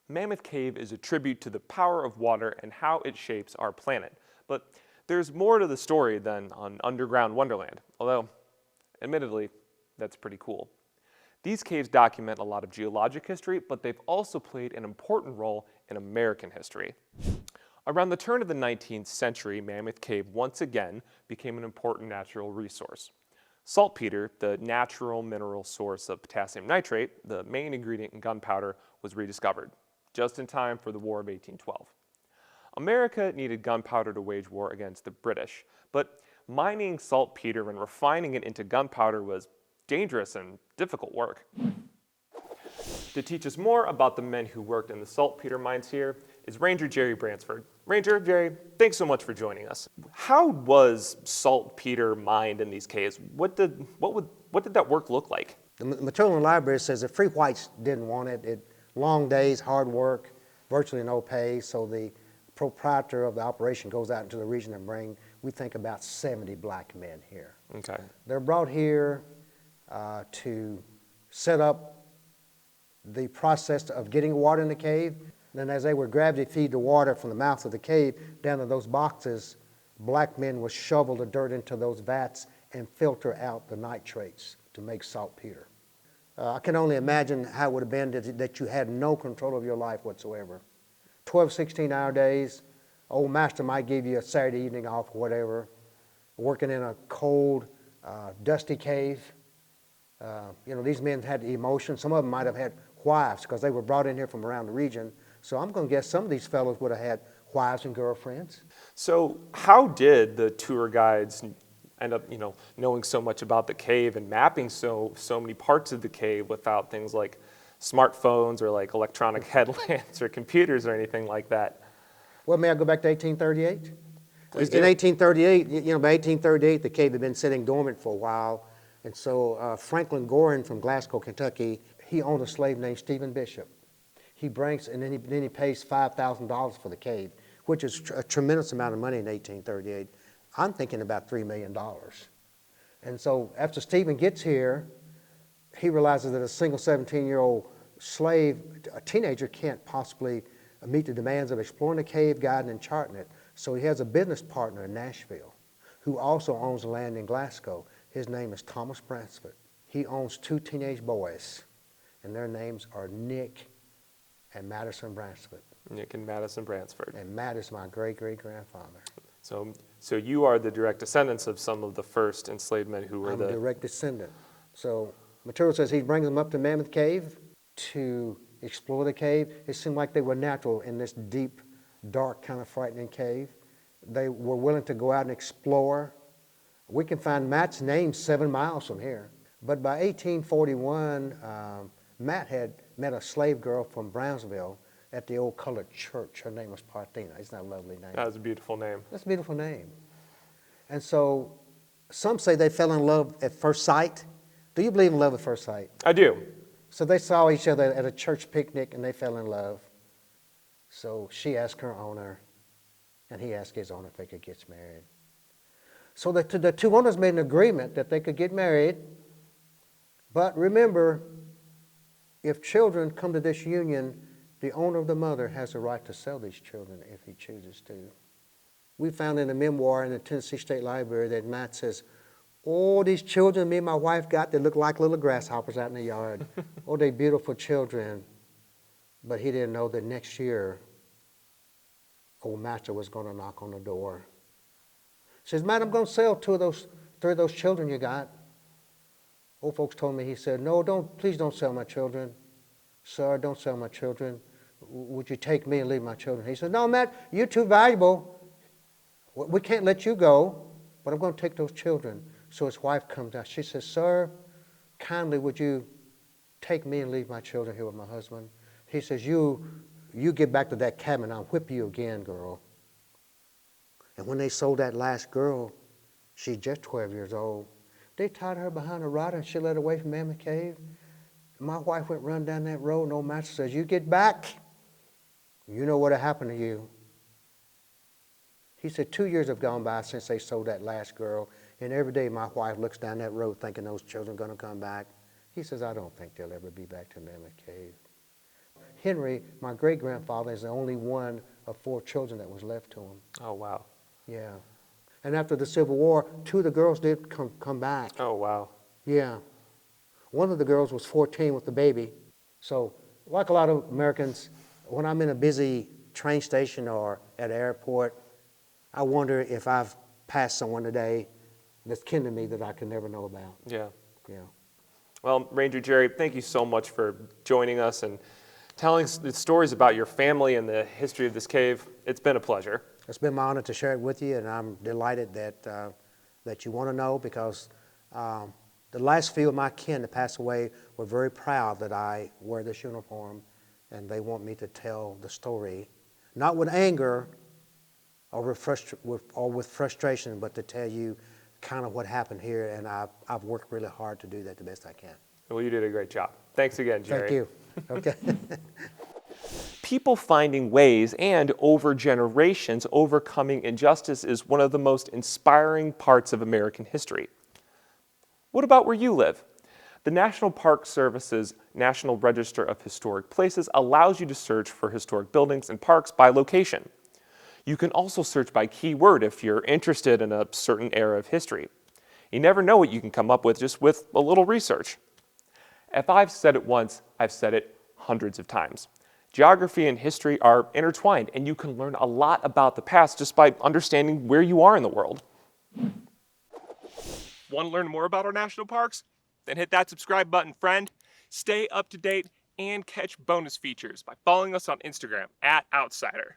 Mammoth Cave is a tribute to the power of water and how it shapes our planet. But there's more to the story than an underground wonderland, although, admittedly, that's pretty cool. These caves document a lot of geologic history, but they've also played an important role in American history. Around the turn of the 19th century, Mammoth Cave once again became an important natural resource. Saltpeter, the natural mineral source of potassium nitrate, the main ingredient in gunpowder, was rediscovered, just in time for the War of 1812. America needed gunpowder to wage war against the British, but mining saltpeter and refining it into gunpowder was dangerous and difficult work. To teach us more about the men who worked in the saltpeter mines here is Ranger Jerry Bransford. Ranger, Jerry, thanks so much for joining us. How was saltpeter mined in these caves? What did that work look like? The material in the library says the free whites didn't want it. Long days, hard work, virtually no pay, so the proprietor of the operation goes out into the region and bring, we think, about 70 black men here. Okay. They're brought here to set up the process of getting water in the cave. Then as they would gravity feed the water from the mouth of the cave down to those boxes, black men would shovel the dirt into those vats and filter out the nitrates to make saltpeter. I can only imagine how it would have been that you had no control of your life whatsoever. 12, 16-hour days, old master might give you a Saturday evening off or whatever, working in a cold, dusty cave. These men had emotions. Some of them might have had wives because they were brought in here from around the region. So I'm going to guess some of these fellows would have had wives and girlfriends. So how did the tour guides end up, knowing so much about the cave and mapping so many parts of the cave without things like smartphones or like electronic headlamps or computers or anything like that? Well, may I go back to 1838? Please In do. 1838, by 1838, the cave had been sitting dormant for a while. And so Franklin Gorin from Glasgow, Kentucky, he owned a slave named Stephen Bishop. He brings, and then he pays $5,000 for the cave, which is a tremendous amount of money in 1838. I'm thinking about $3 million. And so after Stephen gets here, he realizes that a single 17-year-old slave, a teenager, can't possibly meet the demands of exploring the cave, guiding and charting it. So he has a business partner in Nashville who also owns land in Glasgow. His name is Thomas Bransford. He owns 2 teenage boys, and their names are Nick and Madison Bransford. Nick and Madison Bransford. And Matt is my great-great-grandfather. So you are the direct descendants of some of the first enslaved men who were I'm a direct descendant. So material says he brings them up to Mammoth Cave to explore the cave. It seemed like they were natural in this deep, dark, kind of frightening cave. They were willing to go out and explore. We can find Matt's name 7 miles from here. But by 1841, Matt had met a slave girl from Brownsville at the old colored church. Her name was Parthena. Isn't that a lovely name? That was a beautiful name. That's a beautiful name. And so some say they fell in love at first sight. Do you believe in love at first sight? I do. So they saw each other at a church picnic and they fell in love. So she asked her owner, and he asked his owner if they could get married. So the 2 owners made an agreement that they could get married. But remember, if children come to this union, the owner of the mother has the right to sell these children if he chooses to. We found in a memoir in the Tennessee State Library that Matt says, "Oh, these children me and my wife got, they look like little grasshoppers out in the yard. Oh, they beautiful children." But he didn't know that next year, old master was going to knock on the door. He says, "Matt, I'm going to sell 3 of those children you got." Old folks told me, he said, "No, please don't sell my children. Sir, don't sell my children. Would you take me and leave my children?" He said, "No, Matt, you're too valuable. We can't let you go, but I'm going to take those children." So his wife comes out. She says, "Sir, kindly would you take me and leave my children here with my husband?" He says, you get back to that cabin, I'll whip you again, girl." And when they sold that last girl, she's just 12 years old, they tied her behind a rod and she led away from Mammoth Cave. My wife went run down that road, and old master says, "You get back, you know what'll happen to you." He said 2 years have gone by since they sold that last girl, and every day my wife looks down that road thinking those children are going to come back. He says, "I don't think they'll ever be back to Mammoth Cave." Henry, my great-grandfather, is the only one of 4 children that was left to him. Oh, wow. Yeah. And after the Civil War, 2 of the girls did come back. Oh, wow. Yeah. One of the girls was 14 with the baby. So, like a lot of Americans, when I'm in a busy train station or at an airport, I wonder if I've passed someone today that's kin to me that I could never know about. Yeah. Yeah. Well, Ranger Jerry, thank you so much for joining us and telling the stories about your family and the history of this cave. It's been a pleasure. It's been my honor to share it with you, and I'm delighted that you want to know, because the last few of my kin that passed away were very proud that I wear this uniform, and they want me to tell the story, not with anger or with frustration, but to tell you kind of what happened here, and I've worked really hard to do that the best I can. Well, you did a great job. Thanks again, Jerry. Thank you. Okay. People finding ways and over generations overcoming injustice is one of the most inspiring parts of American history. What about where you live? The National Park Service's National Register of Historic Places allows you to search for historic buildings and parks by location. You can also search by keyword if you're interested in a certain era of history. You never know what you can come up with just with a little research. If I've said it once, I've said it hundreds of times. Geography and history are intertwined, and you can learn a lot about the past just by understanding where you are in the world. Want to learn more about our national parks? Then hit that subscribe button, friend. Stay up to date and catch bonus features by following us on Instagram @OutSCIder.